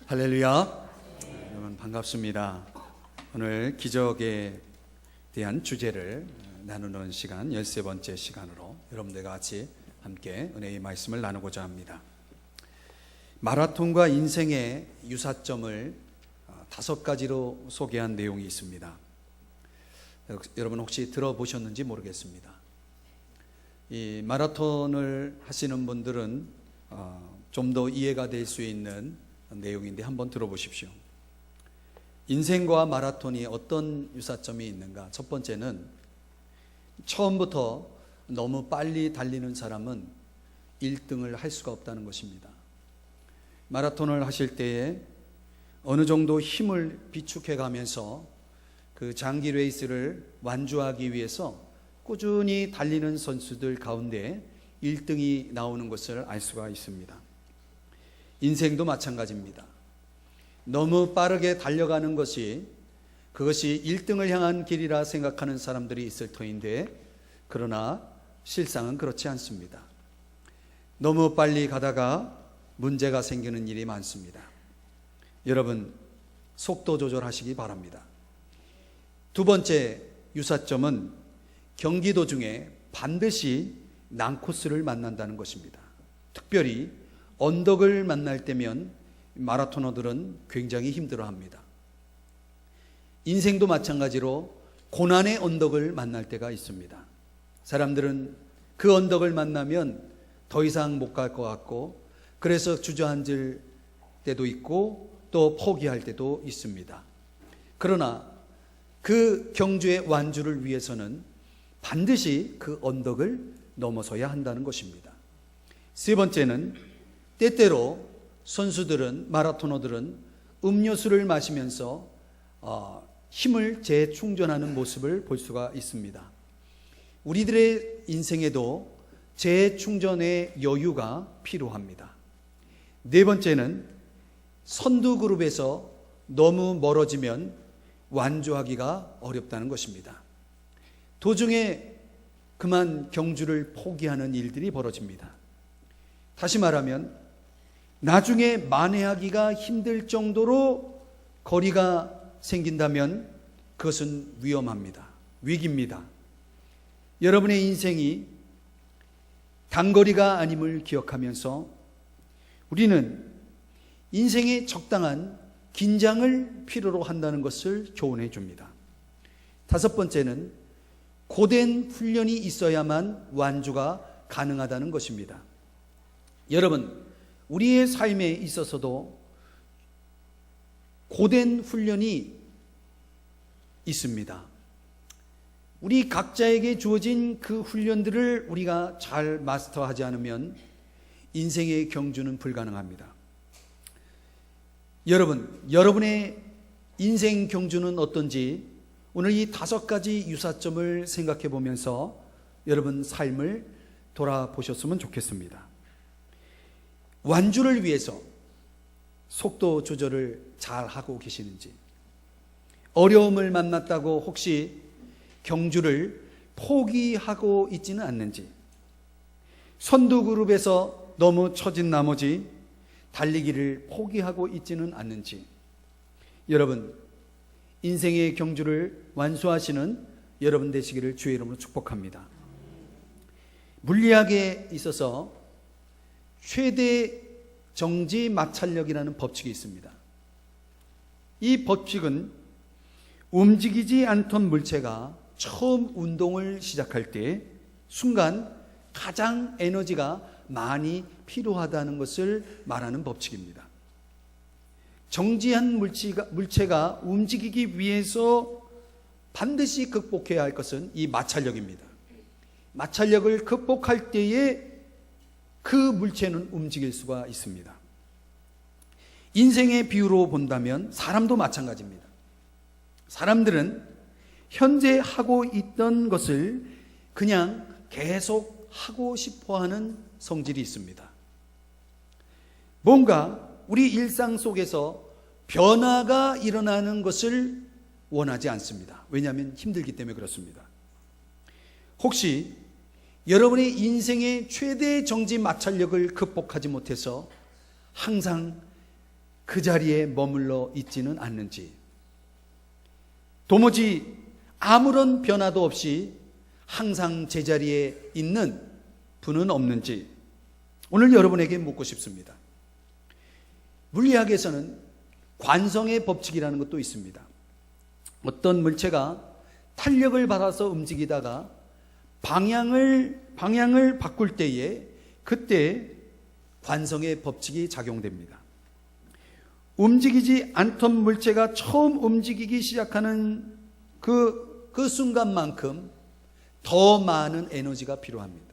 할렐루야. 여러분 반갑습니다. 오늘 기적에 대한 주제를 나누는 시간 13번째 시간으로 여러분들과 같이 함께 은혜의 말씀을 나누고자 합니다. 마라톤과 인생의 유사점을 5가지로 소개한 내용이 있습니다. 여러분 혹시 들어보셨는지 모르겠습니다. 이 마라톤을 하시는 분들은 좀 더 이해가 될 수 있는 내용인데 한번 들어보십시오. 인생과 마라톤이 어떤 유사점이 있는가? 첫 번째는 처음부터 너무 빨리 달리는 사람은 1등을 할 수가 없다는 것입니다. 마라톤을 하실 때에 어느 정도 힘을 비축해 가면서 그 장기 레이스를 완주하기 위해서 꾸준히 달리는 선수들 가운데 1등이 나오는 것을 알 수가 있습니다. 인생도 마찬가지입니다. 너무 빠르게 달려가는 것이 그것이 1등을 향한 길이라 생각하는 사람들이 있을 터인데, 그러나 실상은 그렇지 않습니다. 너무 빨리 가다가 문제가 생기는 일이 많습니다. 여러분, 속도 조절하시기 바랍니다. 두 번째 유사점은 경기 도중에 반드시 난코스를 만난다는 것입니다. 특별히 언덕을 만날 때면 마라토너들은 굉장히 힘들어합니다. 인생도 마찬가지로 고난의 언덕을 만날 때가 있습니다. 사람들은 그 언덕을 만나면 더 이상 못 갈 것 같고, 그래서 주저앉을 때도 있고 또 포기할 때도 있습니다. 그러나 그 경주의 완주를 위해서는 반드시 그 언덕을 넘어서야 한다는 것입니다. 세 번째는 때때로 선수들은, 마라토너들은 음료수를 마시면서 힘을 재충전하는 모습을 볼 수가 있습니다. 우리들의 인생에도 재충전의 여유가 필요합니다. 네 번째는 선두그룹에서 너무 멀어지면 완주하기가 어렵다는 것입니다. 도중에 그만 경주를 포기하는 일들이 벌어집니다. 다시 말하면 나중에 만회하기가 힘들 정도로 거리가 생긴다면 그것은 위험합니다. 위기입니다. 여러분의 인생이 단거리가 아님을 기억하면서 우리는 인생의 적당한 긴장을 필요로 한다는 것을 교훈해 줍니다. 다섯 번째는 고된 훈련이 있어야만 완주가 가능하다는 것입니다. 여러분, 우리의 삶에 있어서도 고된 훈련이 있습니다. 우리 각자에게 주어진 그 훈련들을 우리가 잘 마스터하지 않으면 인생의 경주는 불가능합니다. 여러분의 인생 경주는 어떤지 오늘 이 5가지 유사점을 생각해 보면서 여러분 삶을 돌아보셨으면 좋겠습니다. 완주를 위해서 속도 조절을 잘 하고 계시는지, 어려움을 만났다고 혹시 경주를 포기하고 있지는 않는지, 선두그룹에서 너무 처진 나머지 달리기를 포기하고 있지는 않는지, 여러분 인생의 경주를 완수하시는 여러분 되시기를 주의 이름으로 축복합니다. 물리학에 있어서 최대 정지 마찰력이라는 법칙이 있습니다. 이 법칙은 움직이지 않던 물체가 처음 운동을 시작할 때 순간 가장 에너지가 많이 필요하다는 것을 말하는 법칙입니다. 정지한 물체가 움직이기 위해서 반드시 극복해야 할 것은 이 마찰력입니다. 마찰력을 극복할 때에 그 물체는 움직일 수가 있습니다. 인생의 비유로 본다면 사람도 마찬가지입니다. 사람들은 현재 하고 있던 것을 그냥 계속 하고 싶어 하는 성질이 있습니다. 뭔가 우리 일상 속에서 변화가 일어나는 것을 원하지 않습니다. 왜냐하면 힘들기 때문에 그렇습니다. 혹시 여러분의 인생의 최대 정지 마찰력을 극복하지 못해서 항상 그 자리에 머물러 있지는 않는지, 도무지 아무런 변화도 없이 항상 제자리에 있는 분은 없는지 오늘 여러분에게 묻고 싶습니다. 물리학에서는 관성의 법칙이라는 것도 있습니다. 어떤 물체가 탄력을 받아서 움직이다가 방향을 바꿀 때에 그때 관성의 법칙이 작용됩니다. 움직이지 않던 물체가 처음 움직이기 시작하는 그 순간만큼 더 많은 에너지가 필요합니다.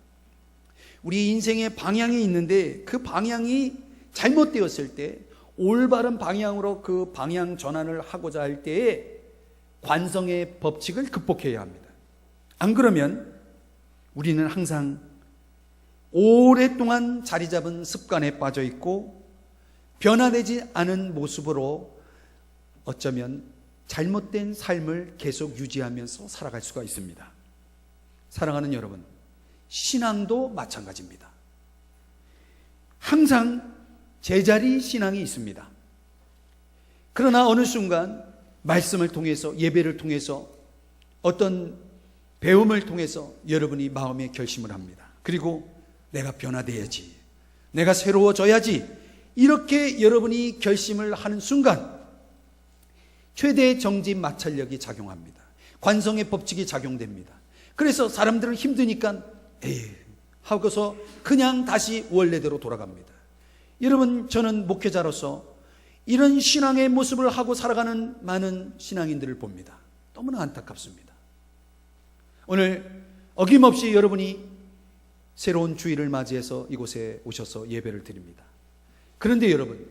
우리 인생의 방향이 있는데 그 방향이 잘못되었을 때 올바른 방향으로 그 방향 전환을 하고자 할 때에 관성의 법칙을 극복해야 합니다. 안 그러면 우리는 항상 오랫동안 자리 잡은 습관에 빠져 있고 변화되지 않은 모습으로 어쩌면 잘못된 삶을 계속 유지하면서 살아갈 수가 있습니다. 사랑하는 여러분, 신앙도 마찬가지입니다. 항상 제자리 신앙이 있습니다. 그러나 어느 순간 말씀을 통해서, 예배를 통해서, 어떤 배움을 통해서 여러분이 마음에 결심을 합니다. 그리고 내가 변화돼야지, 내가 새로워져야지, 이렇게 여러분이 결심을 하는 순간 최대 정지 마찰력이 작용합니다. 관성의 법칙이 작용됩니다. 그래서 사람들은 힘드니까 하고서 그냥 다시 원래대로 돌아갑니다. 여러분, 저는 목회자로서 이런 신앙의 모습을 하고 살아가는 많은 신앙인들을 봅니다. 너무나 안타깝습니다. 오늘 어김없이 여러분이 새로운 주일을 맞이해서 이곳에 오셔서 예배를 드립니다. 그런데 여러분,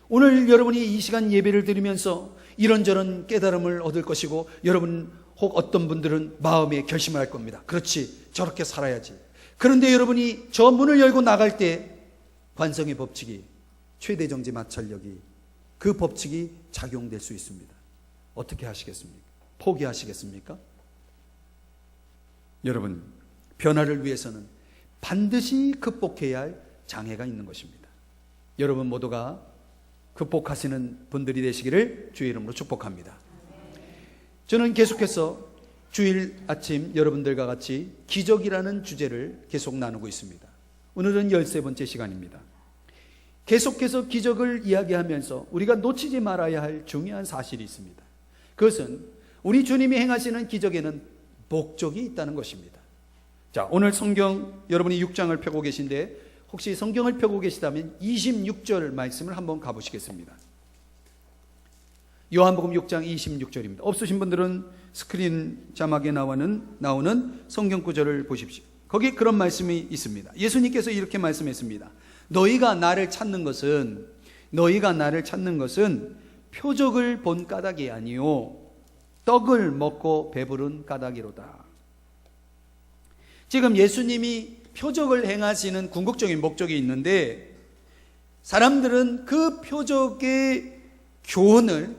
오늘 여러분이 이 시간 예배를 드리면서 이런저런 깨달음을 얻을 것이고, 여러분 혹 어떤 분들은 마음에 결심을 할 겁니다. 그렇지, 저렇게 살아야지. 그런데 여러분이 저 문을 열고 나갈 때 관성의 법칙이, 최대 정지 마찰력이, 그 법칙이 작용될 수 있습니다. 어떻게 하시겠습니까? 포기하시겠습니까? 여러분, 변화를 위해서는 반드시 극복해야 할 장애가 있는 것입니다. 여러분 모두가 극복하시는 분들이 되시기를 주의 이름으로 축복합니다. 저는 계속해서 주일 아침 여러분들과 같이 기적이라는 주제를 계속 나누고 있습니다. 오늘은 13번째 시간입니다. 계속해서 기적을 이야기하면서 우리가 놓치지 말아야 할 중요한 사실이 있습니다. 그것은 우리 주님이 행하시는 기적에는 목적이 있다는 것입니다. 자, 오늘 성경 여러분이 6장을 펴고 계신데 혹시 성경을 펴고 계시다면 26절 말씀을 한번 가보시겠습니다. 요한복음 6장 26절입니다. 없으신 분들은 스크린 자막에 나오는 성경 구절을 보십시오. 거기 그런 말씀이 있습니다. 예수님께서 이렇게 말씀했습니다. 너희가 나를 찾는 것은 표적을 본 까닭이 아니요 떡을 먹고 배부른 까닭이로다. 지금 예수님이 표적을 행하시는 궁극적인 목적이 있는데 사람들은 그 표적의 교훈을,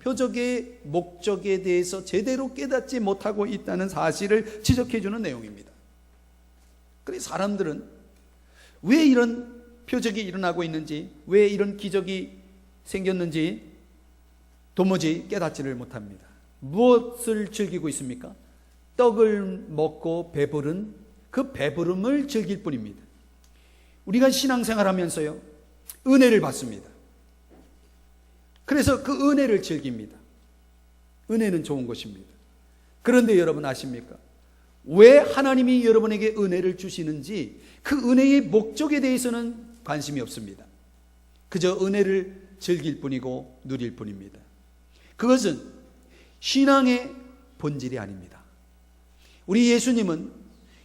표적의 목적에 대해서 제대로 깨닫지 못하고 있다는 사실을 지적해 주는 내용입니다. 그래서 사람들은 왜 이런 표적이 일어나고 있는지, 왜 이런 기적이 생겼는지 도무지 깨닫지를 못합니다. 무엇을 즐기고 있습니까? 떡을 먹고 배부른 그 배부름을 즐길 뿐입니다. 우리가 신앙생활하면서요, 은혜를 받습니다. 그래서 그 은혜를 즐깁니다. 은혜는 좋은 것입니다. 그런데 여러분 아십니까? 왜 하나님이 여러분에게 은혜를 주시는지 그 은혜의 목적에 대해서는 관심이 없습니다. 그저 은혜를 즐길 뿐이고 누릴 뿐입니다. 그것은 신앙의 본질이 아닙니다. 우리 예수님은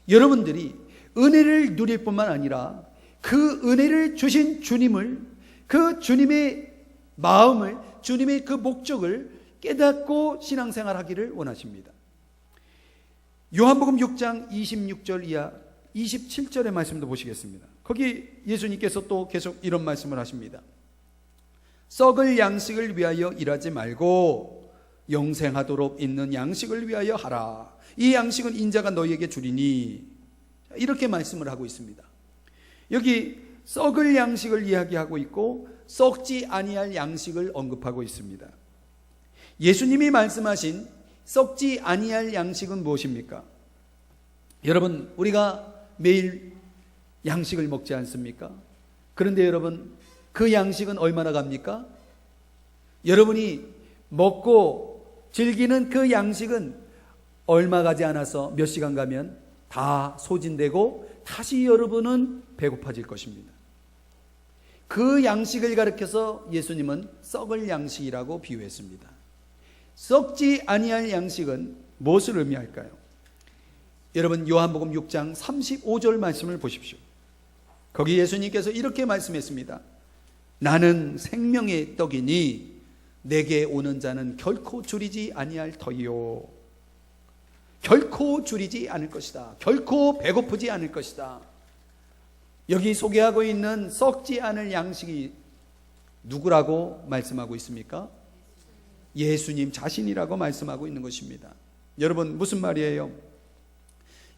여러분들이 은혜를 누릴 뿐만 아니라 그 은혜를 주신 주님을, 그 주님의 마음을, 주님의 그 목적을 깨닫고 신앙생활하기를 원하십니다. 요한복음 6장 26절 이하 27절의 말씀도 보시겠습니다. 거기 예수님께서 또 계속 이런 말씀을 하십니다. 썩을 양식을 위하여 일하지 말고 영생하도록 있는 양식을 위하여 하라. 이 양식은 인자가 너희에게 주리니. 이렇게 말씀을 하고 있습니다. 여기 썩을 양식을 이야기하고 있고 썩지 아니할 양식을 언급하고 있습니다. 예수님이 말씀하신 썩지 아니할 양식은 무엇입니까? 여러분, 우리가 매일 양식을 먹지 않습니까? 그런데 여러분, 그 양식은 얼마나 갑니까? 여러분이 먹고 즐기는 그 양식은 얼마 가지 않아서 몇 시간 가면 다 소진되고 다시 여러분은 배고파질 것입니다. 그 양식을 가리켜서 예수님은 썩을 양식이라고 비유했습니다. 썩지 아니할 양식은 무엇을 의미할까요? 여러분, 요한복음 6장 35절 말씀을 보십시오. 거기 예수님께서 이렇게 말씀했습니다. 나는 생명의 떡이니 내게 오는 자는 결코 줄이지 아니할 터이요. 결코 줄이지 않을 것이다. 결코 배고프지 않을 것이다. 여기 소개하고 있는 썩지 않을 양식이 누구라고 말씀하고 있습니까? 예수님 자신이라고 말씀하고 있는 것입니다. 여러분, 무슨 말이에요?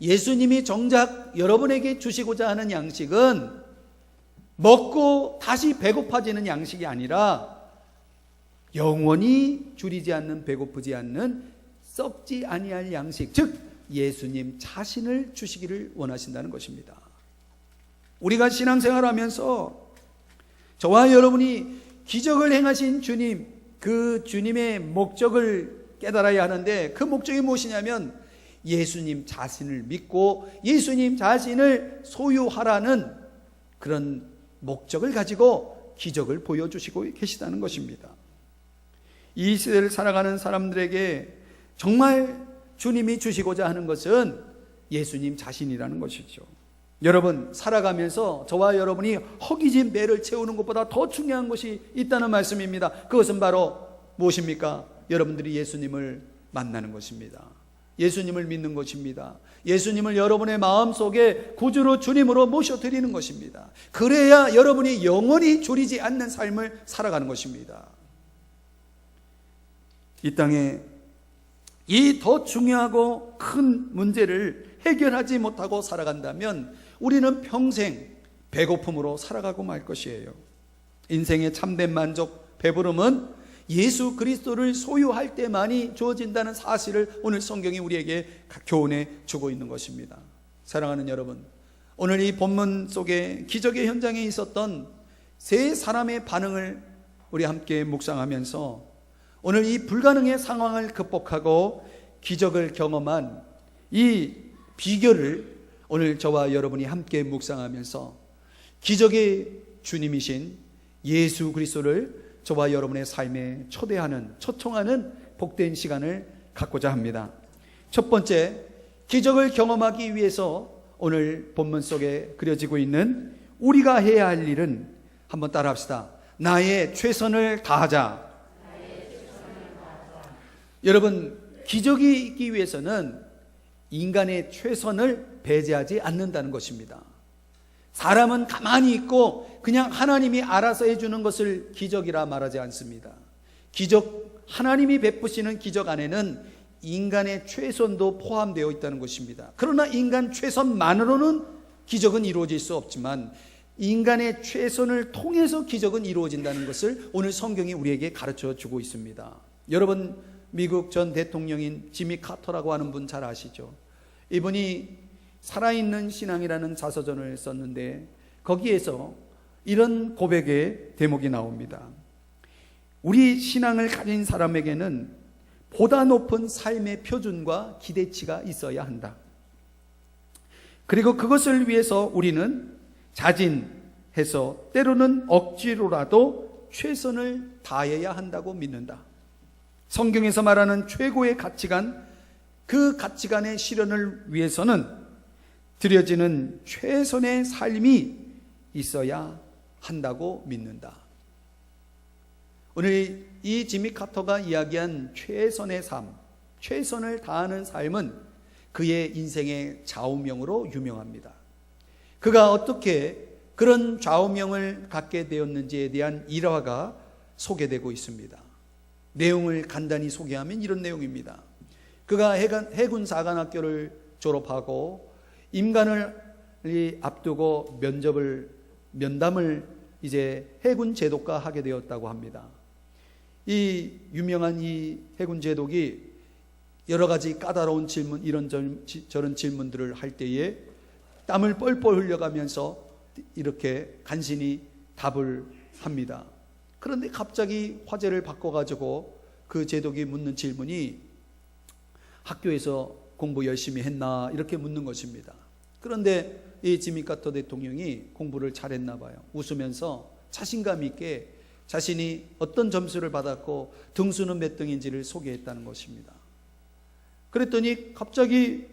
예수님이 정작 여러분에게 주시고자 하는 양식은 먹고 다시 배고파지는 양식이 아니라 영원히 줄이지 않는, 배고프지 않는 썩지 아니할 양식, 즉 예수님 자신을 주시기를 원하신다는 것입니다. 우리가 신앙생활하면서 저와 여러분이 기적을 행하신 주님, 그 주님의 목적을 깨달아야 하는데, 그 목적이 무엇이냐면 예수님 자신을 믿고 예수님 자신을 소유하라는 그런 목적을 가지고 기적을 보여주시고 계시다는 것입니다. 이 시대를 살아가는 사람들에게 정말 주님이 주시고자 하는 것은 예수님 자신이라는 것이죠. 여러분, 살아가면서 저와 여러분이 허기진 배를 채우는 것보다 더 중요한 것이 있다는 말씀입니다. 그것은 바로 무엇입니까? 여러분들이 예수님을 만나는 것입니다. 예수님을 믿는 것입니다. 예수님을 여러분의 마음속에 구주로 주님으로 모셔드리는 것입니다. 그래야 여러분이 영원히 줄이지 않는 삶을 살아가는 것입니다. 이 땅에 이 더 중요하고 큰 문제를 해결하지 못하고 살아간다면 우리는 평생 배고픔으로 살아가고 말 것이에요. 인생의 참된 만족, 배부름은 예수 그리스도를 소유할 때만이 주어진다는 사실을 오늘 성경이 우리에게 교훈해 주고 있는 것입니다. 사랑하는 여러분, 오늘 이 본문 속에 기적의 현장에 있었던 세 사람의 반응을 우리 함께 묵상하면서 오늘 이 불가능의 상황을 극복하고 기적을 경험한 이 비결을 오늘 저와 여러분이 함께 묵상하면서 기적의 주님이신 예수 그리스도를 저와 여러분의 삶에 초청하는 복된 시간을 갖고자 합니다. 첫 번째, 기적을 경험하기 위해서 오늘 본문 속에 그려지고 있는 우리가 해야 할 일은, 한번 따라합시다. 나의 최선을 다하자. 여러분, 기적이 있기 위해서는 인간의 최선을 배제하지 않는다는 것입니다. 사람은 가만히 있고 그냥 하나님이 알아서 해주는 것을 기적이라 말하지 않습니다. 기적, 하나님이 베푸시는 기적 안에는 인간의 최선도 포함되어 있다는 것입니다. 그러나 인간 최선만으로는 기적은 이루어질 수 없지만 인간의 최선을 통해서 기적은 이루어진다는 것을 오늘 성경이 우리에게 가르쳐 주고 있습니다. 여러분, 미국 전 대통령인 지미 카터라고 하는 분 잘 아시죠? 이분이 살아있는 신앙이라는 자서전을 썼는데 거기에서 이런 고백의 대목이 나옵니다. 우리 신앙을 가진 사람에게는 보다 높은 삶의 표준과 기대치가 있어야 한다. 그리고 그것을 위해서 우리는 자진해서 때로는 억지로라도 최선을 다해야 한다고 믿는다. 성경에서 말하는 최고의 가치관, 그 가치관의 실현을 위해서는 드려지는 최선의 삶이 있어야 한다고 믿는다. 오늘 이 지미 카터가 이야기한 최선의 삶, 최선을 다하는 삶은 그의 인생의 좌우명으로 유명합니다. 그가 어떻게 그런 좌우명을 갖게 되었는지에 대한 일화가 소개되고 있습니다. 내용을 간단히 소개하면 이런 내용입니다. 그가 해군 사관학교를 졸업하고 임관을 앞두고 면담을 이제 해군 제독과 하게 되었다고 합니다. 이 유명한 이 해군 제독이 여러 가지 까다로운 질문, 이런저런 질문들을 할 때에 땀을 뻘뻘 흘려가면서 이렇게 간신히 답을 합니다. 그런데 갑자기 화제를 바꿔가지고 그 제독이 묻는 질문이 학교에서 공부 열심히 했나 이렇게 묻는 것입니다. 그런데 이 지미 카터 대통령이 공부를 잘했나 봐요. 웃으면서 자신감 있게 자신이 어떤 점수를 받았고 등수는 몇 등인지를 소개했다는 것입니다. 그랬더니 갑자기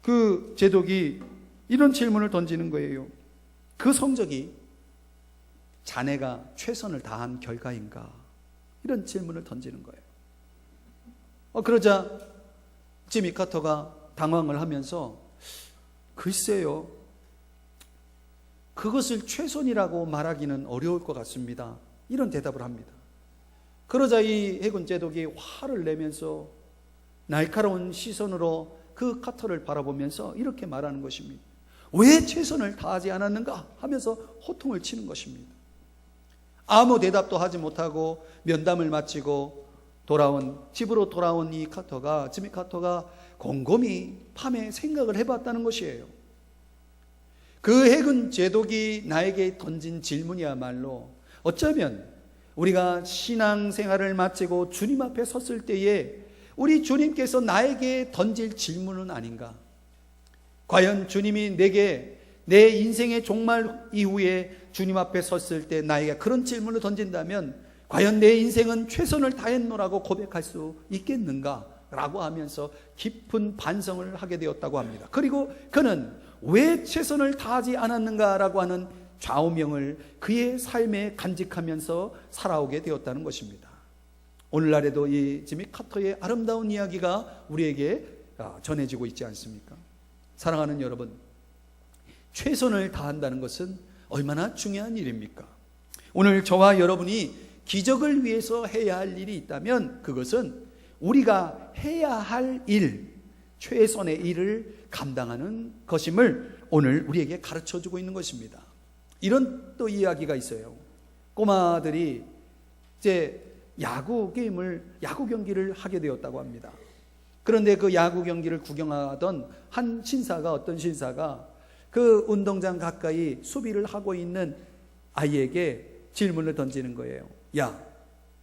그 제독이 이런 질문을 던지는 거예요. 그 성적이 자네가 최선을 다한 결과인가? 이런 질문을 던지는 거예요. 그러자 지미 카터가 당황을 하면서 글쎄요, 그것을 최선이라고 말하기는 어려울 것 같습니다. 이런 대답을 합니다. 그러자 이 해군 제독이 화를 내면서 날카로운 시선으로 그 카터를 바라보면서 이렇게 말하는 것입니다. 왜 최선을 다하지 않았는가 하면서 호통을 치는 것입니다. 아무 대답도 하지 못하고 면담을 마치고 집으로 돌아온 이 카터가, 지미 카터가 곰곰이 밤에 생각을 해봤다는 것이에요. 그 해군 제독이 나에게 던진 질문이야말로 어쩌면 우리가 신앙생활을 마치고 주님 앞에 섰을 때에 우리 주님께서 나에게 던질 질문은 아닌가? 과연 주님이 내게 내 인생의 종말 이후에 주님 앞에 섰을 때 나에게 그런 질문을 던진다면 과연 내 인생은 최선을 다했노라고 고백할 수 있겠는가? 라고 하면서 깊은 반성을 하게 되었다고 합니다. 그리고 그는 왜 최선을 다하지 않았는가라고 하는 좌우명을 그의 삶에 간직하면서 살아오게 되었다는 것입니다. 오늘날에도 이 지미 카터의 아름다운 이야기가 우리에게 전해지고 있지 않습니까? 사랑하는 여러분, 최선을 다한다는 것은 얼마나 중요한 일입니까? 오늘 저와 여러분이 기적을 위해서 해야 할 일이 있다면 그것은 우리가 해야 할 일, 최선의 일을 감당하는 것임을 오늘 우리에게 가르쳐주고 있는 것입니다. 이런 또 이야기가 있어요. 꼬마들이 이제 야구 경기를 하게 되었다고 합니다. 그런데 그 야구 경기를 구경하던 어떤 신사가 그 운동장 가까이 수비를 하고 있는 아이에게 질문을 던지는 거예요. 야,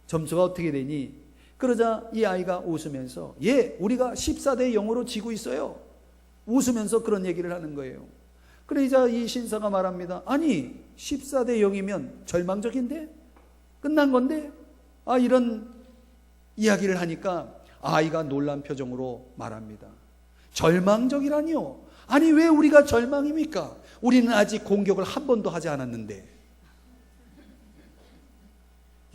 점수가 어떻게 되니? 그러자 이 아이가 웃으면서 우리가 14대 0으로 지고 있어요. 웃으면서 그런 얘기를 하는 거예요. 그러자 이 신사가 말합니다. 아니, 14대 0이면 절망적인데? 끝난 건데? 이런 이야기를 하니까 아이가 놀란 표정으로 말합니다. 절망적이라니요? 아니, 왜 우리가 절망입니까? 우리는 아직 공격을 한 번도 하지 않았는데.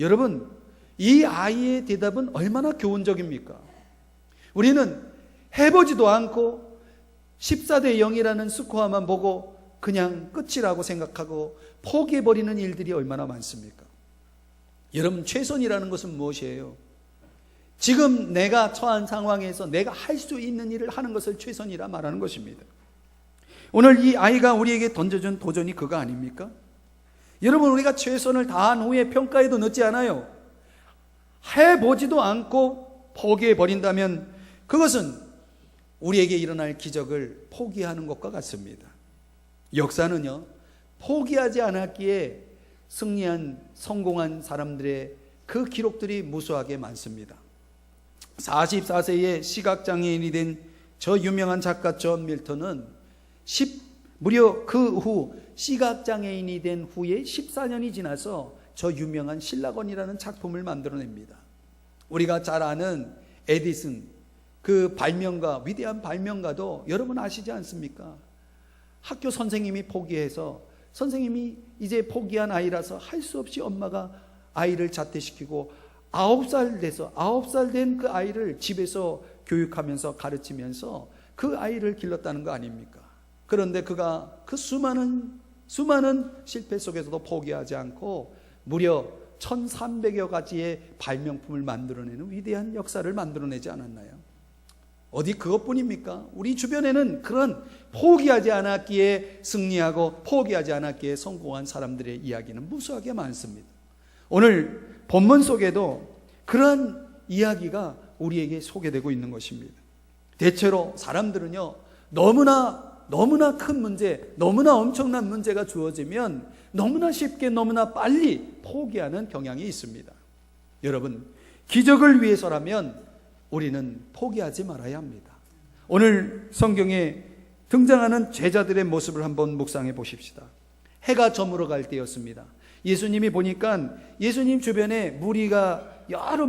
여러분, 이 아이의 대답은 얼마나 교훈적입니까? 우리는 해보지도 않고 14대 0이라는 스코어만 보고 그냥 끝이라고 생각하고 포기해버리는 일들이 얼마나 많습니까? 여러분, 최선이라는 것은 무엇이에요? 지금 내가 처한 상황에서 내가 할 수 있는 일을 하는 것을 최선이라 말하는 것입니다. 오늘 이 아이가 우리에게 던져준 도전이 그거 아닙니까? 여러분, 우리가 최선을 다한 후에 평가해도 늦지 않아요. 해보지도 않고 포기해버린다면 그것은 우리에게 일어날 기적을 포기하는 것과 같습니다. 역사는요, 포기하지 않았기에 성공한 사람들의 그 기록들이 무수하게 많습니다. 44세의 시각장애인이 된 저 유명한 작가 존 밀턴은 무려 그 후 시각장애인이 된 후에 14년이 지나서 저 유명한 신라건이라는 작품을 만들어냅니다. 우리가 잘 아는 에디슨, 그 발명가, 위대한 발명가도 여러분 아시지 않습니까? 학교 선생님이 포기해서 선생님이 이제 포기한 아이라서 할 수 없이 엄마가 아이를 자퇴시키고 9살 된 그 아이를 집에서 교육하면서 가르치면서 그 아이를 길렀다는 거 아닙니까? 그런데 그가 그 수많은 실패 속에서도 포기하지 않고 무려 1300여 가지의 발명품을 만들어내는 위대한 역사를 만들어내지 않았나요? 어디 그것뿐입니까? 우리 주변에는 그런 포기하지 않았기에 승리하고 포기하지 않았기에 성공한 사람들의 이야기는 무수하게 많습니다. 오늘 본문 속에도 그런 이야기가 우리에게 소개되고 있는 것입니다. 대체로 사람들은요, 너무나 큰 문제, 너무나 엄청난 문제가 주어지면 너무나 쉽게 너무나 빨리 포기하는 경향이 있습니다. 여러분, 기적을 위해서라면 우리는 포기하지 말아야 합니다. 오늘 성경에 등장하는 제자들의 모습을 한번 묵상해 보십시다. 해가 저물어 갈 때였습니다. 예수님이 보니까 예수님 주변에 무리가 여러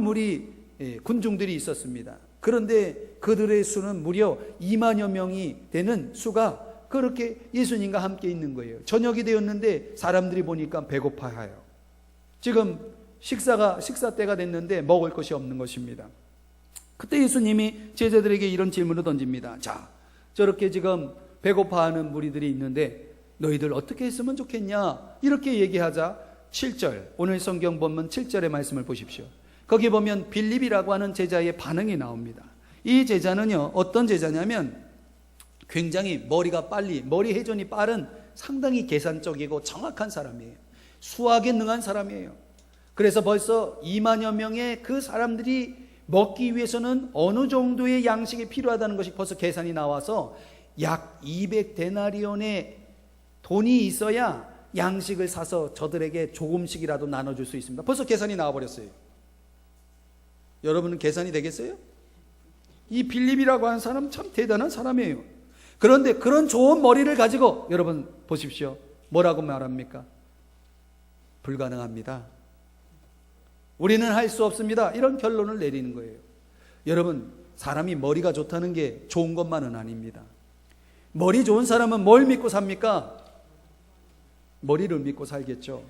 군중들이 있었습니다. 그런데 그들의 수는 무려 2만여 명이 되는 수가 그렇게 예수님과 함께 있는 거예요. 저녁이 되었는데 사람들이 보니까 배고파해요. 지금 식사 때가 됐는데 먹을 것이 없는 것입니다. 그때 예수님이 제자들에게 이런 질문을 던집니다. 자, 저렇게 지금 배고파하는 무리들이 있는데 너희들 어떻게 했으면 좋겠냐? 이렇게 얘기하자 7절, 오늘 성경 본문 7절의 말씀을 보십시오. 거기 보면 빌립이라고 하는 제자의 반응이 나옵니다. 이 제자는요, 어떤 제자냐면 굉장히 머리 회전이 빠른 상당히 계산적이고 정확한 사람이에요. 수학에 능한 사람이에요. 그래서 벌써 2만여 명의 그 사람들이 먹기 위해서는 어느 정도의 양식이 필요하다는 것이 벌써 계산이 나와서 약 200데나리온의 돈이 있어야 양식을 사서 저들에게 조금씩이라도 나눠줄 수 있습니다. 벌써 계산이 나와버렸어요. 여러분은 계산이 되겠어요? 이 빌립이라고 하는 사람 참 대단한 사람이에요. 그런데 그런 좋은 머리를 가지고 여러분 보십시오. 뭐라고 말합니까? 불가능합니다. 우리는 할 수 없습니다. 이런 결론을 내리는 거예요. 여러분, 사람이 머리가 좋다는 게 좋은 것만은 아닙니다. 머리 좋은 사람은 뭘 믿고 삽니까? 머리를 믿고 살겠죠.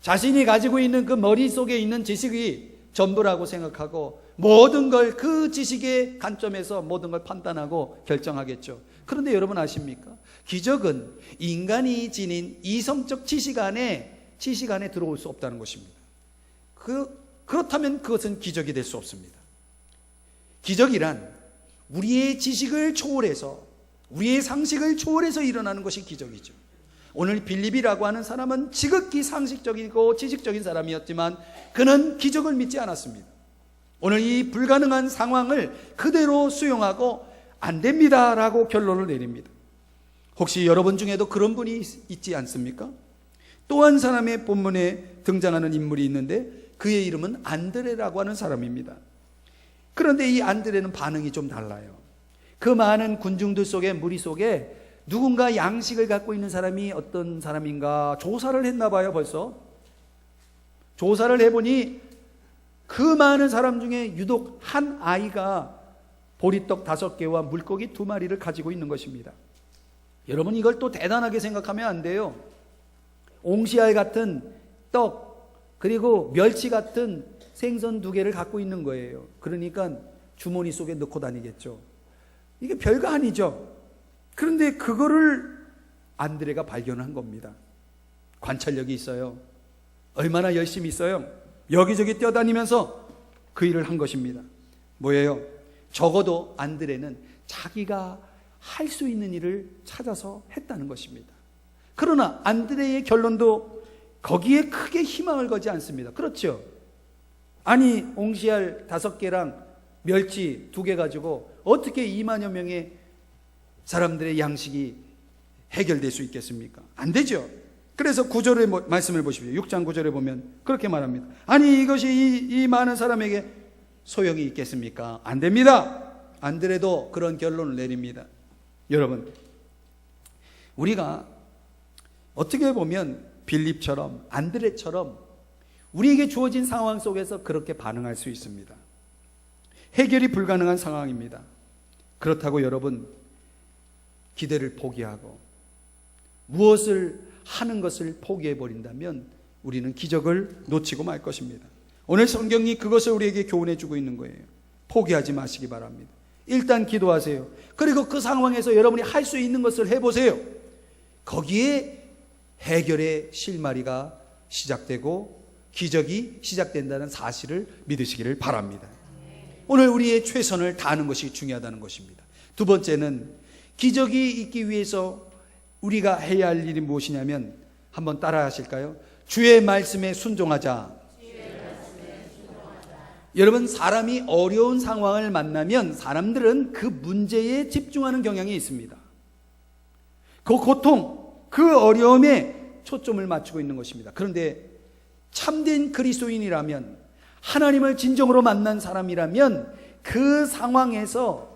자신이 가지고 있는 그 머릿속에 있는 지식이 전부라고 생각하고 모든 걸 그 지식의 관점에서 모든 걸 판단하고 결정하겠죠. 그런데 여러분 아십니까? 기적은 인간이 지닌 이성적 지식 안에 들어올 수 없다는 것입니다. 그렇다면 그것은 기적이 될 수 없습니다. 기적이란 우리의 지식을 초월해서, 우리의 상식을 초월해서 일어나는 것이 기적이죠. 오늘 빌립이라고 하는 사람은 지극히 상식적이고 지식적인 사람이었지만 그는 기적을 믿지 않았습니다. 오늘 이 불가능한 상황을 그대로 수용하고 안 됩니다 라고 결론을 내립니다. 혹시 여러분 중에도 그런 분이 있지 않습니까? 또 한 사람의 본문에 등장하는 인물이 있는데 그의 이름은 안드레라고 하는 사람입니다. 그런데 이 안드레는 반응이 좀 달라요. 그 많은 군중들 속에, 무리 속에 누군가 양식을 갖고 있는 사람이 어떤 사람인가 조사를 했나 봐요. 벌써 조사를 해보니 그 많은 사람 중에 유독 한 아이가 보리떡 5개와 물고기 2마리를 가지고 있는 것입니다. 여러분, 이걸 또 대단하게 생각하면 안 돼요. 옹시알 같은 떡 그리고 멸치 같은 생선 2개를 갖고 있는 거예요. 그러니까 주머니 속에 넣고 다니겠죠. 이게 별거 아니죠. 그런데 그거를 안드레가 발견한 겁니다. 관찰력이 있어요. 얼마나 열심히 있어요. 여기저기 뛰어다니면서 그 일을 한 것입니다. 뭐예요? 적어도 안드레는 자기가 할 수 있는 일을 찾아서 했다는 것입니다. 그러나 안드레의 결론도 거기에 크게 희망을 거지 않습니다. 그렇죠? 아니, 옹시알 5개랑 멸치 2개 가지고 어떻게 2만여 명의 사람들의 양식이 해결될 수 있겠습니까? 안 되죠. 그래서 9절의 말씀을 보십시오. 6장 9절에 보면 그렇게 말합니다. 아니, 이것이 이 많은 사람에게 소용이 있겠습니까? 안 됩니다. 안드레도 그런 결론을 내립니다. 여러분, 우리가 어떻게 보면 빌립처럼 안드레처럼 우리에게 주어진 상황 속에서 그렇게 반응할 수 있습니다. 해결이 불가능한 상황입니다. 그렇다고 여러분, 기대를 포기하고 무엇을 하는 것을 포기해버린다면 우리는 기적을 놓치고 말 것입니다. 오늘 성경이 그것을 우리에게 교훈해 주고 있는 거예요. 포기하지 마시기 바랍니다. 일단 기도하세요. 그리고 그 상황에서 여러분이 할 수 있는 것을 해보세요. 거기에 해결의 실마리가 시작되고 기적이 시작된다는 사실을 믿으시기를 바랍니다. 오늘 우리의 최선을 다하는 것이 중요하다는 것입니다. 두 번째는 기적이 있기 위해서 우리가 해야 할 일이 무엇이냐면, 한번 따라 하실까요? 주의 말씀에 순종하자. 여러분, 사람이 어려운 상황을 만나면 사람들은 그 문제에 집중하는 경향이 있습니다. 그 고통, 그 어려움에 초점을 맞추고 있는 것입니다. 그런데 참된 그리스도인이라면, 하나님을 진정으로 만난 사람이라면 그 상황에서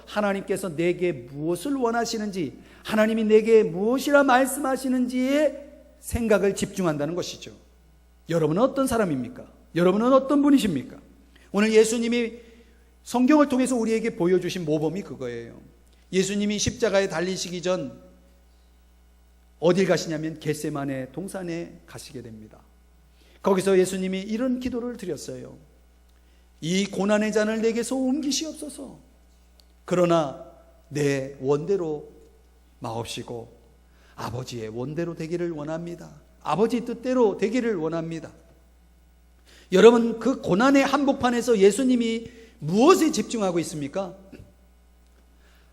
하나님께서 내게 무엇을 원하시는지, 하나님이 내게 무엇이라 말씀하시는지에 생각을 집중한다는 것이죠. 여러분은 어떤 사람입니까? 여러분은 어떤 분이십니까? 오늘 예수님이 성경을 통해서 우리에게 보여주신 모범이 그거예요. 예수님이 십자가에 달리시기 전 어딜 가시냐면 겟세마네 동산에 가시게 됩니다. 거기서 예수님이 이런 기도를 드렸어요. 이 고난의 잔을 내게서 옮기시옵소서. 그러나 내 원대로 마옵시고 아버지의 원대로 되기를 원합니다. 아버지 뜻대로 되기를 원합니다. 여러분, 그 고난의 한복판에서 예수님이 무엇에 집중하고 있습니까?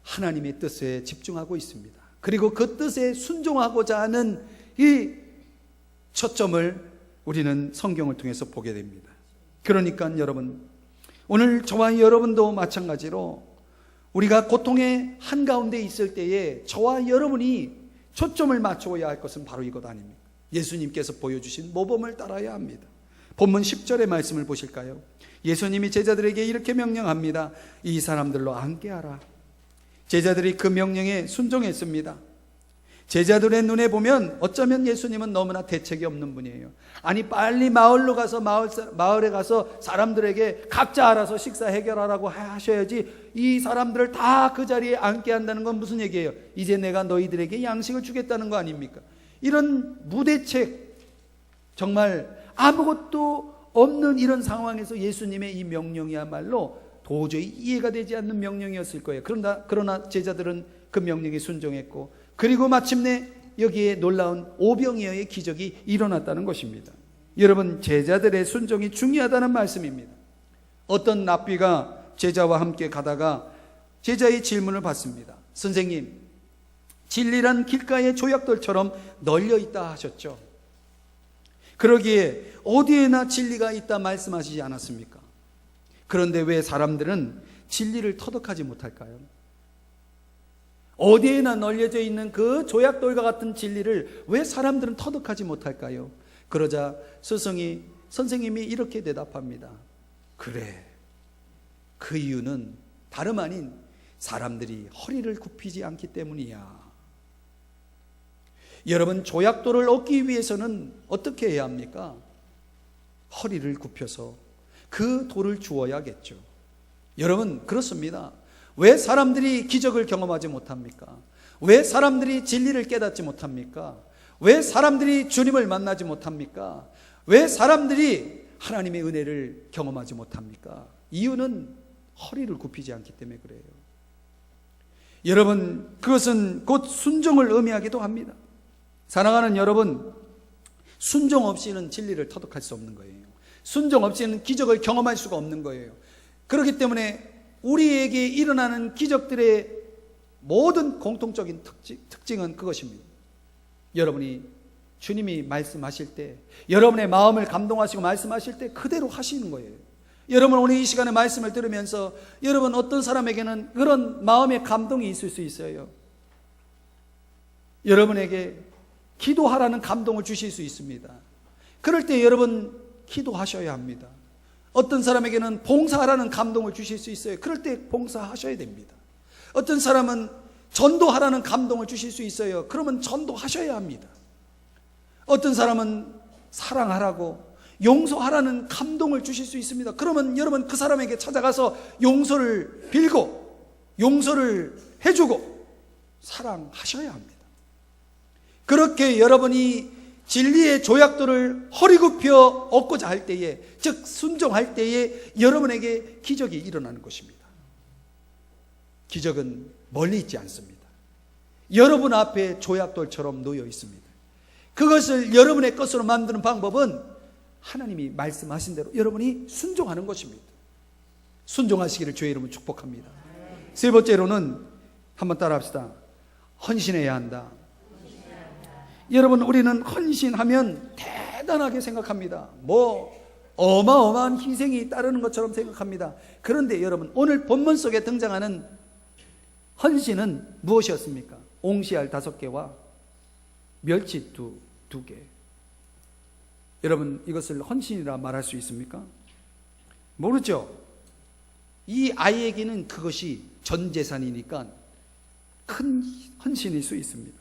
하나님의 뜻에 집중하고 있습니다. 그리고 그 뜻에 순종하고자 하는 이 초점을 우리는 성경을 통해서 보게 됩니다. 그러니까 여러분, 오늘 저와 여러분도 마찬가지로 우리가 고통의 한가운데 있을 때에 저와 여러분이 초점을 맞추어야 할 것은 바로 이것 아닙니까? 예수님께서 보여주신 모범을 따라야 합니다. 본문 10절의 말씀을 보실까요? 예수님이 제자들에게 이렇게 명령합니다. 이 사람들로 함께하라. 제자들이 그 명령에 순종했습니다. 제자들의 눈에 보면 어쩌면 예수님은 너무나 대책이 없는 분이에요. 아니, 빨리 마을에 가서 사람들에게 각자 알아서 식사 해결하라고 하셔야지, 이 사람들을 다 그 자리에 앉게 한다는 건 무슨 얘기예요? 이제 내가 너희들에게 양식을 주겠다는 거 아닙니까? 이런 무대책, 정말 아무것도 없는 이런 상황에서 예수님의 이 명령이야말로 도저히 이해가 되지 않는 명령이었을 거예요. 그러나 제자들은 그 명령에 순종했고, 그리고 마침내 여기에 놀라운 오병이어의 기적이 일어났다는 것입니다. 여러분, 제자들의 순종이 중요하다는 말씀입니다. 어떤 랍비가 제자와 함께 가다가 제자의 질문을 받습니다. 선생님, 진리란 길가의 조약돌처럼 널려 있다 하셨죠. 그러기에 어디에나 진리가 있다 말씀하시지 않았습니까? 그런데 왜 사람들은 진리를 터득하지 못할까요? 어디에나 널려져 있는 그 조약돌과 같은 진리를 왜 사람들은 터득하지 못할까요? 그러자 선생님이 이렇게 대답합니다. 그래, 그 이유는 다름 아닌 사람들이 허리를 굽히지 않기 때문이야. 여러분, 조약돌을 얻기 위해서는 어떻게 해야 합니까? 허리를 굽혀서 그 돌을 주어야겠죠. 여러분, 그렇습니다. 왜 사람들이 기적을 경험하지 못합니까? 왜 사람들이 진리를 깨닫지 못합니까? 왜 사람들이 주님을 만나지 못합니까? 왜 사람들이 하나님의 은혜를 경험하지 못합니까? 이유는 허리를 굽히지 않기 때문에 그래요. 여러분, 그것은 곧 순종을 의미하기도 합니다. 사랑하는 여러분, 순종 없이는 진리를 터득할 수 없는 거예요. 순종 없이는 기적을 경험할 수가 없는 거예요. 그렇기 때문에 우리에게 일어나는 기적들의 모든 공통적인 특징은 그것입니다. 여러분이 주님이 말씀하실 때, 여러분의 마음을 감동하시고 말씀하실 때 그대로 하시는 거예요. 여러분, 오늘 이 시간에 말씀을 들으면서 여러분, 어떤 사람에게는 그런 마음의 감동이 있을 수 있어요. 여러분에게 기도하라는 감동을 주실 수 있습니다. 그럴 때 여러분 기도하셔야 합니다. 어떤 사람에게는 봉사하라는 감동을 주실 수 있어요. 그럴 때 봉사하셔야 됩니다. 어떤 사람은 전도하라는 감동을 주실 수 있어요. 그러면 전도하셔야 합니다. 어떤 사람은 사랑하라고, 용서하라는 감동을 주실 수 있습니다. 그러면 여러분 그 사람에게 찾아가서 용서를 빌고 용서를 해주고 사랑하셔야 합니다. 그렇게 여러분이 진리의 조약돌을 허리 굽혀 얻고자 할 때에, 즉 순종할 때에 여러분에게 기적이 일어나는 것입니다. 기적은 멀리 있지 않습니다. 여러분 앞에 조약돌처럼 놓여 있습니다. 그것을 여러분의 것으로 만드는 방법은 하나님이 말씀하신 대로 여러분이 순종하는 것입니다. 순종하시기를 주의 이름으로 축복합니다. 세 번째로는 한번 따라합시다. 헌신해야 한다. 여러분, 우리는 헌신하면 대단하게 생각합니다. 어마어마한 희생이 따르는 것처럼 생각합니다. 그런데 여러분, 오늘 본문 속에 등장하는 헌신은 무엇이었습니까? 옹시알 5개와 멸치 2개. 여러분, 이것을 헌신이라 말할 수 있습니까? 모르죠. 이 아이에게는 그것이 전 재산이니까 큰 헌신일 수 있습니다.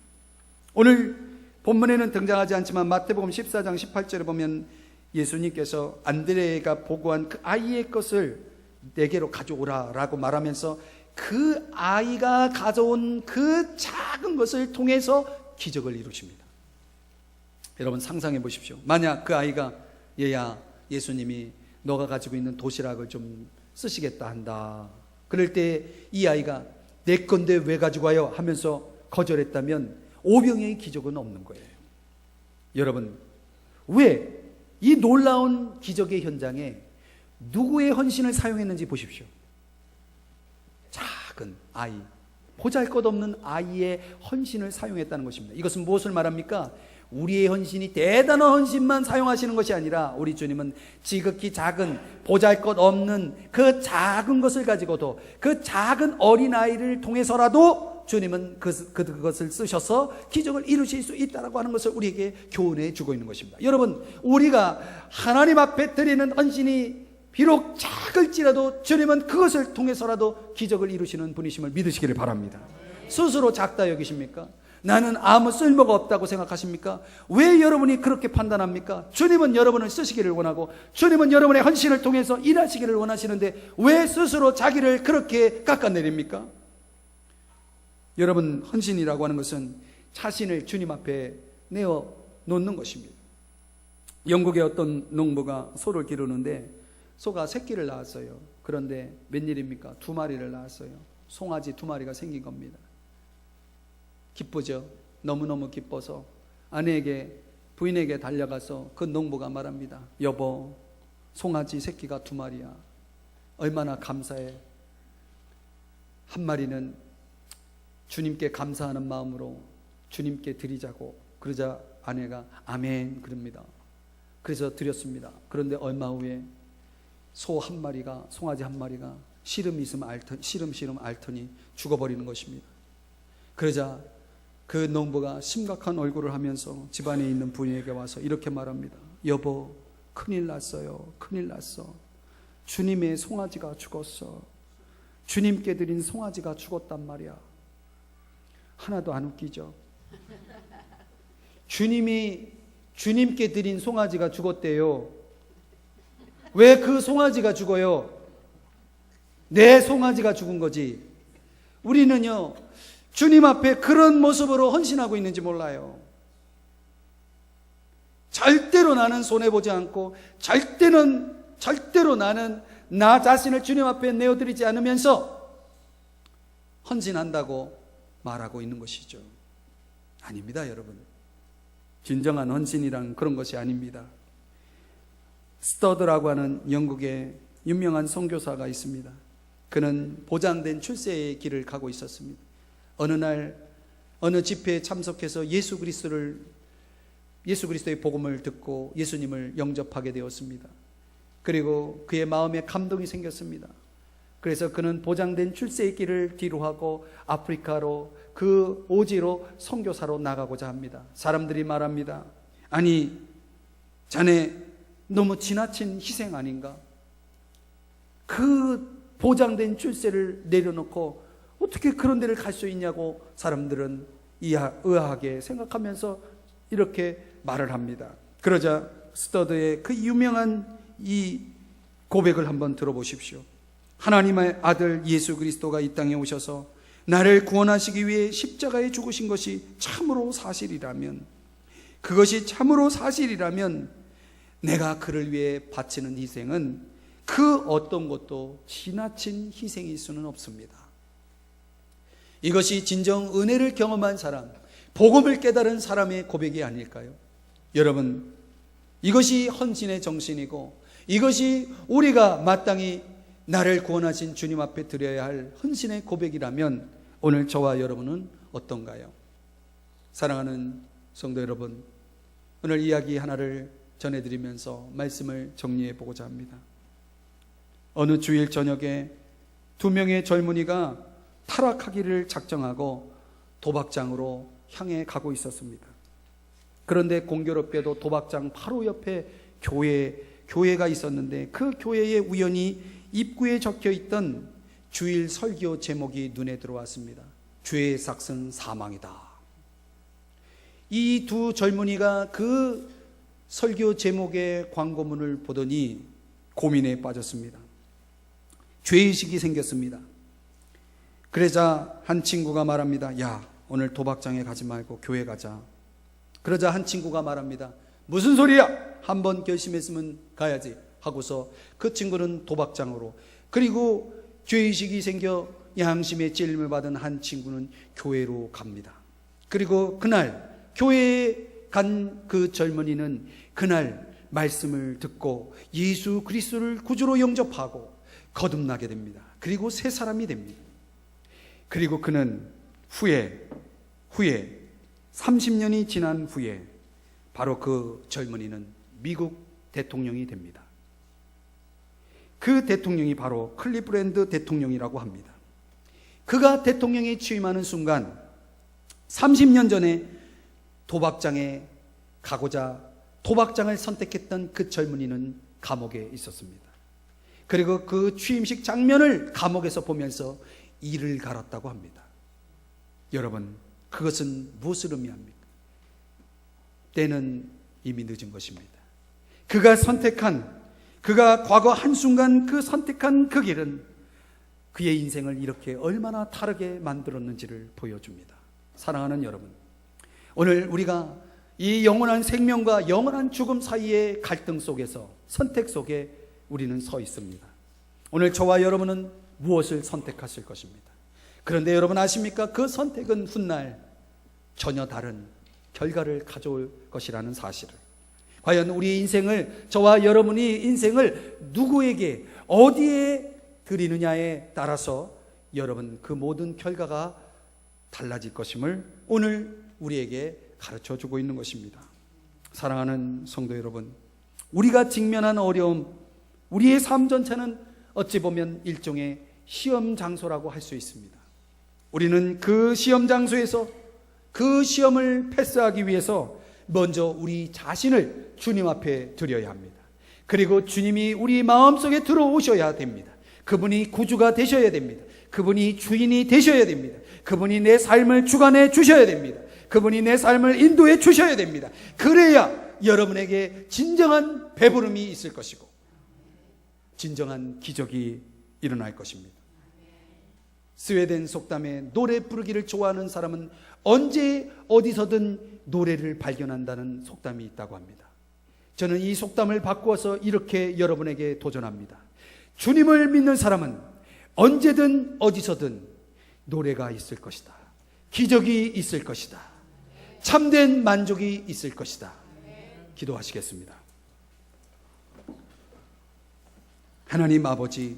오늘 본문에는 등장하지 않지만 마태복음 14장 18절에 보면 예수님께서 안드레가 보고한 그 아이의 것을 내게로 가져오라 라고 말하면서 그 아이가 가져온 그 작은 것을 통해서 기적을 이루십니다. 여러분, 상상해 보십시오. 만약 그 아이가 얘야, 예수님이 너가 가지고 있는 도시락을 좀 쓰시겠다 한다. 그럴 때 이 아이가 내 건데 왜 가지고 와요? 하면서 거절했다면 오병이의 기적은 없는 거예요. 여러분, 왜 이 놀라운 기적의 현장에 누구의 헌신을 사용했는지 보십시오. 작은 아이, 보잘것없는 아이의 헌신을 사용했다는 것입니다. 이것은 무엇을 말합니까? 우리의 헌신이 대단한 헌신만 사용하시는 것이 아니라 우리 주님은 지극히 작은 보잘것없는 그 작은 것을 가지고도 그 작은 어린아이를 통해서라도 주님은 그것을 쓰셔서 기적을 이루실 수 있다고 하는 것을 우리에게 교훈해 주고 있는 것입니다. 여러분, 우리가 하나님 앞에 드리는 헌신이 비록 작을지라도 주님은 그것을 통해서라도 기적을 이루시는 분이심을 믿으시기를 바랍니다. 스스로 작다 여기십니까? 나는 아무 쓸모가 없다고 생각하십니까? 왜 여러분이 그렇게 판단합니까? 주님은 여러분을 쓰시기를 원하고 주님은 여러분의 헌신을 통해서 일하시기를 원하시는데 왜 스스로 자기를 그렇게 깎아내립니까? 여러분, 헌신이라고 하는 것은 자신을 주님 앞에 내어 놓는 것입니다. 영국의 어떤 농부가 소를 기르는데 소가 새끼를 낳았어요. 그런데 웬일입니까? 2마리를 낳았어요. 송아지 2마리가 생긴 겁니다. 기쁘죠? 너무너무 기뻐서 부인에게 달려가서 그 농부가 말합니다. 여보, 송아지 새끼가 2마리야. 얼마나 감사해. 한 마리는 주님께 감사하는 마음으로 주님께 드리자고. 그러자 아내가 아멘 그럽니다. 그래서 드렸습니다. 그런데 얼마 후에 송아지 한 마리가 시름 앓더니 죽어버리는 것입니다. 그러자 그 농부가 심각한 얼굴을 하면서 집안에 있는 부인에게 와서 이렇게 말합니다. 여보, 큰일 났어요. 큰일 났어. 주님의 송아지가 죽었어. 주님께 드린 송아지가 죽었단 말이야. 하나도 안 웃기죠? 주님께 드린 송아지가 죽었대요. 왜 그 송아지가 죽어요? 내 송아지가 죽은 거지. 우리는요, 주님 앞에 그런 모습으로 헌신하고 있는지 몰라요. 절대로 나는 손해보지 않고 절대로 나는 나 자신을 주님 앞에 내어드리지 않으면서 헌신한다고 말하고 있는 것이죠. 아닙니다, 여러분. 진정한 헌신이란 그런 것이 아닙니다. 스터드라고 하는 영국의 유명한 선교사가 있습니다. 그는 보장된 출세의 길을 가고 있었습니다. 어느 날 어느 집회에 참석해서 예수 그리스도의 복음을 듣고 예수님을 영접하게 되었습니다. 그리고 그의 마음에 감동이 생겼습니다. 그래서 그는 보장된 출세의 길을 뒤로하고 아프리카로 그 오지로 선교사로 나가고자 합니다. 사람들이 말합니다. 아니, 자네 너무 지나친 희생 아닌가? 그 보장된 출세를 내려놓고 어떻게 그런 데를 갈 수 있냐고 사람들은 의아하게 생각하면서 이렇게 말을 합니다. 그러자 스터드의 그 유명한 이 고백을 한번 들어보십시오. 하나님의 아들 예수 그리스도가 이 땅에 오셔서 나를 구원하시기 위해 십자가에 죽으신 것이 참으로 사실이라면, 그것이 참으로 사실이라면 내가 그를 위해 바치는 희생은 그 어떤 것도 지나친 희생일 수는 없습니다. 이것이 진정 은혜를 경험한 사람, 복음을 깨달은 사람의 고백이 아닐까요? 여러분, 이것이 헌신의 정신이고 이것이 우리가 마땅히 나를 구원하신 주님 앞에 드려야 할 헌신의 고백이라면 오늘 저와 여러분은 어떤가요? 사랑하는 성도 여러분, 오늘 이야기 하나를 전해드리면서 말씀을 정리해 보고자 합니다. 어느 주일 저녁에 두 명의 젊은이가 타락하기를 작정하고 도박장으로 향해 가고 있었습니다. 그런데 공교롭게도 도박장 바로 옆에 교회가 있었는데 그 교회에 우연히 입구에 적혀있던 주일 설교 제목이 눈에 들어왔습니다. 죄의 삭은 사망이다. 이 두 젊은이가 그 설교 제목의 광고문을 보더니 고민에 빠졌습니다. 죄의식이 생겼습니다. 그러자 한 친구가 말합니다. 야, 오늘 도박장에 가지 말고 교회 가자. 그러자 한 친구가 말합니다. 무슨 소리야? 한번 결심했으면 가야지 하고서 그 친구는 도박장으로, 그리고 죄의식이 생겨 양심의 찔림을 받은 한 친구는 교회로 갑니다. 그리고 그날 교회에 간 그 젊은이는 그날 말씀을 듣고 예수 그리스도를 구주로 영접하고 거듭나게 됩니다. 그리고 새 사람이 됩니다. 그리고 그는 후에 30년이 지난 후에 바로 그 젊은이는 미국 대통령이 됩니다. 그 대통령이 바로 클리브랜드 대통령이라고 합니다. 그가 대통령에 취임하는 순간 30년 전에 도박장에 가고자 도박장을 선택했던 그 젊은이는 감옥에 있었습니다. 그리고 그 취임식 장면을 감옥에서 보면서 이를 갈았다고 합니다. 여러분, 그것은 무엇을 의미합니까? 때는 이미 늦은 것입니다. 그가 과거 한순간 그 선택한 그 길은 그의 인생을 이렇게 얼마나 다르게 만들었는지를 보여줍니다. 사랑하는 여러분, 오늘 우리가 이 영원한 생명과 영원한 죽음 사이의 갈등 속에서, 선택 속에 우리는 서 있습니다. 오늘 저와 여러분은 무엇을 선택하실 것입니다. 그런데 여러분 아십니까? 그 선택은 훗날 전혀 다른 결과를 가져올 것이라는 사실을. 과연 우리의 인생을, 저와 여러분이 인생을 누구에게 어디에 드리느냐에 따라서 여러분 그 모든 결과가 달라질 것임을 오늘 우리에게 가르쳐주고 있는 것입니다. 사랑하는 성도 여러분, 우리가 직면한 어려움, 우리의 삶 전체는 어찌 보면 일종의 시험 장소라고 할 수 있습니다. 우리는 그 시험 장소에서 그 시험을 패스하기 위해서 먼저 우리 자신을 주님 앞에 드려야 합니다. 그리고 주님이 우리 마음속에 들어오셔야 됩니다. 그분이 구주가 되셔야 됩니다. 그분이 주인이 되셔야 됩니다. 그분이 내 삶을 주관해 주셔야 됩니다. 그분이 내 삶을 인도해 주셔야 됩니다. 그래야 여러분에게 진정한 배부름이 있을 것이고 진정한 기적이 일어날 것입니다. 스웨덴 속담에 노래 부르기를 좋아하는 사람은 언제 어디서든 노래를 발견한다는 속담이 있다고 합니다. 저는 이 속담을 바꾸어서 이렇게 여러분에게 도전합니다. 주님을 믿는 사람은 언제든 어디서든 노래가 있을 것이다. 기적이 있을 것이다. 참된 만족이 있을 것이다. 기도하시겠습니다. 하나님 아버지,